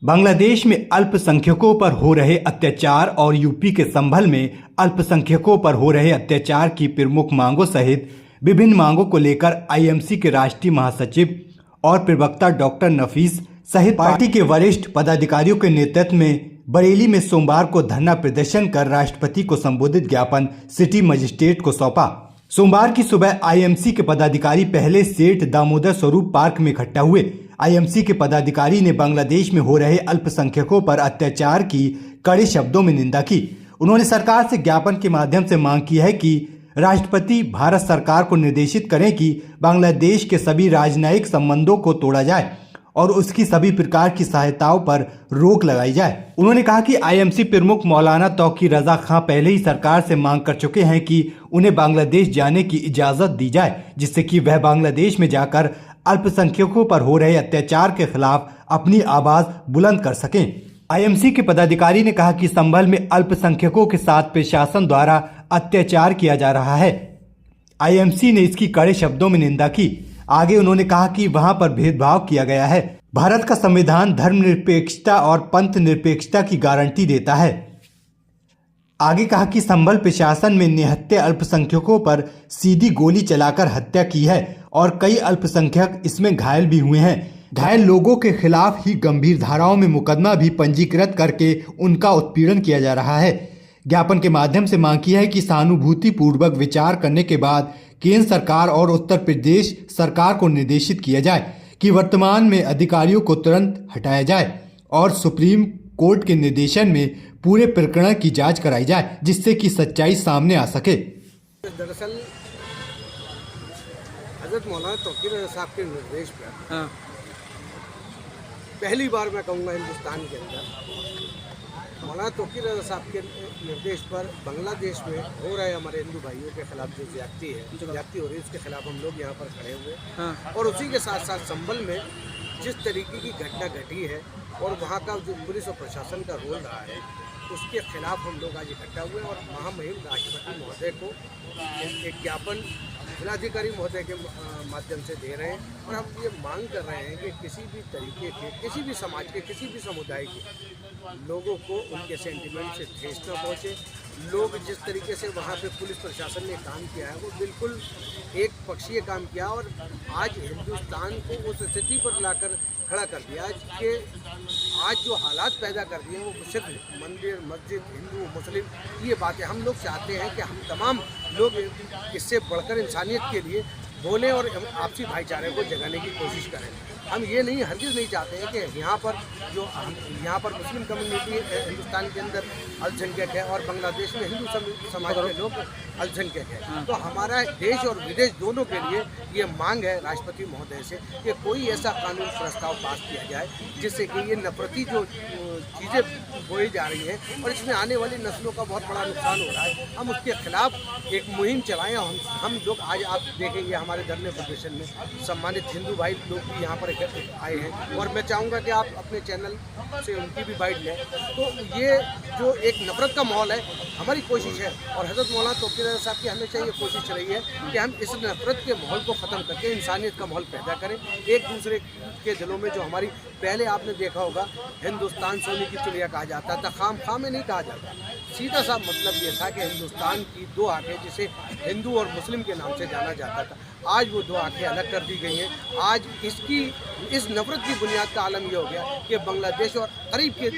बांग्लादेश में अल्पसंख्यकों पर हो रहे अत्याचार और यूपी के संभल में अल्पसंख्यकों पर हो रहे अत्याचार की प्रमुख मांगों सहित विभिन्न मांगों को लेकर आईएमसी के राष्ट्रीय महासचिव और प्रवक्ता डॉक्टर नफीस सहित पार्टी के वरिष्ठ पदाधिकारियों के नेतृत्व में बरेली में सोमवार को धरना प्रदर्शन कर राष्ट्रपति को संबोधित ज्ञापन सिटी मजिस्ट्रेट को सौंपा। सोमवार की सुबह आईएमसी के पदाधिकारी पहले सेठ दामोदर स्वरूप पार्क में इकट्ठा हुए। आईएमसी के पदाधिकारी ने बांग्लादेश में हो रहे अल्पसंख्यकों पर अत्याचार की कड़े शब्दों में निंदा की। उन्होंने सरकार से ज्ञापन के माध्यम से मांग की है कि राष्ट्रपति भारत सरकार को निर्देशित करें कि बांग्लादेश के सभी राजनयिक संबंधों को तोड़ा जाए और उसकी सभी प्रकार की सहायताओं पर रोक लगाई जाए। उन्होंने कहा कि आईएमसी प्रमुख मौलाना तौकीर रजा खां पहले ही सरकार से मांग कर चुके हैं कि उन्हें बांग्लादेश जाने की इजाजत दी जाए, जिससे कि वह बांग्लादेश में जाकर अल्पसंख्यकों पर हो रहे अत्याचार के खिलाफ अपनी आवाज बुलंद कर सकें। आईएमसी के पदाधिकारी ने कहा कि संभल में अल्पसंख्यकों के साथ प्रशासन द्वारा अत्याचार किया जा रहा है। आईएमसी ने इसकी कड़े शब्दों में निंदा की। आगे उन्होंने कहा कि वहां पर भेदभाव किया गया है। भारत का संविधान धर्मनिरपेक्षता और पंथ निरपेक्षता की गारंटी देता है। आगे कहा कि संभल प्रशासन में निहत्थे अल्पसंख्यकों पर सीधी गोली चलाकर हत्या की है और कई अल्पसंख्यक इसमें घायल भी हुए हैं। घायल लोगों के खिलाफ ही गंभीर धाराओं में मुकदमा भी पंजीकृत करके उनका उत्पीड़न किया जा रहा है। ज्ञापन के माध्यम से मांग की है कि सहानुभूति पूर्वक विचार करने के बाद केंद्र सरकार और उत्तर प्रदेश सरकार को निर्देशित किया जाए कि वर्तमान में अधिकारियों को तुरंत हटाया जाए और सुप्रीम कोर्ट के निर्देशन में पूरे प्रकरण की जांच कराई जाए, जिससे कि सच्चाई सामने आ सके। दरअसल हजरत मौलाना तौकीर रजा साहब के निर्देश पर पहली बार मैं कहूँगा हिंदुस्तान के अंदर मौलाना तौकीर रजा साहब के निर्देश पर बांग्लादेश में हो रहे हमारे हिंदू भाइयों के खिलाफ जो ज्यादती हो रही है, उसके खिलाफ हम लोग यहाँ पर खड़े हुए और उसी के साथ साथ संभल में जिस तरीके की घटना घटी है और वहाँ का जो पुलिस और प्रशासन का रोल रहा है, उसके खिलाफ हम लोग आज इकट्ठा हुए और महामहिम राष्ट्रपति महोदय को एक ज्ञापन जिलाधिकारी महोदय के माध्यम से दे रहे हैं और हम ये मांग कर रहे हैं कि किसी भी तरीके के, किसी भी समाज के, किसी भी समुदाय के लोगों को उनके सेंटिमेंट से ठेस न पहुँचे। लोग जिस तरीके से वहाँ पे पुलिस प्रशासन ने काम किया है वो बिल्कुल एक पक्षीय काम किया और आज हिंदुस्तान को उस स्थिति पर लाकर खड़ा कर दिया। आज जो हालात पैदा कर दिए वो सिर्फ मंदिर, मस्जिद, हिंदू, मुस्लिम, ये बातें हम लोग चाहते हैं कि हम तमाम लोग इससे बढ़कर इंसानियत के लिए बोलें और आपसी भाईचारे को जगाने की कोशिश करें। हम ये नहीं हरगिज़ नहीं चाहते हैं कि यहाँ पर मुस्लिम कम्युनिटी हिंदुस्तान के अंदर अल्पसंख्यक है और बांग्लादेश में हिंदू समाज के लोग अल्पसंख्यक है। तो हमारा देश और विदेश दोनों के लिए ये मांग है राष्ट्रपति महोदय से कि कोई ऐसा कानून प्रस्ताव पास किया जाए जिससे कि ये नफरती जो चीज़ें बोई जा रही हैं और इसमें आने वाली नस्लों का बहुत बड़ा नुकसान हो रहा है, हम उसके खिलाफ एक मुहिम चलाएं। हम लोग आज आप देखेंगे हमारे धरने प्रदर्शन में सम्मानित हिंदू भाई लोग भी यहाँ पर आए हैं और मैं चाहूँगा कि आप अपने चैनल से उनकी भी बाइट लें। तो ये जो एक नफरत का माहौल है, हमारी कोशिश है और हज़रत मौलाना तौकीर रजा साहब की हमेशा ये कोशिश रही है कि हम इस नफरत के माहौल को ख़त्म करके इंसानियत का माहौल पैदा करें। एक दूसरे के दिलों में जो हमारी, पहले आपने देखा होगा हिंदुस्तान सोने की चिड़िया कहा जाता था, खाम में नहीं कहा जाता। सीधा सा मतलब ये था कि हिंदुस्तान की दो आंखें, जिसे हिंदू और मुस्लिम के नाम से जाना जाता था, आज वो दो आंखें अलग कर दी गई हैं। आज इस नफरत की बुनियाद का आलम ये हो गया कि बांग्लादेश और करीब के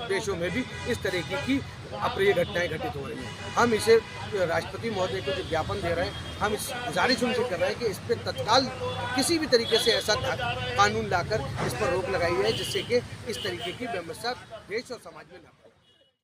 देशों में भी इस तरीके की अप्रिय घटनाएं घटित हो रही हैं। हम इसे राष्ट्रपति महोदय को जो ज्ञापन दे रहे हैं, हम इस गुजारिश उनसे कर रहे हैं कि इस पर तत्काल किसी भी तरीके से ऐसा कानून लाकर इस पर रोक लगाई जाए जिससे कि इस तरीके की व्यवस्था देश और समाज में न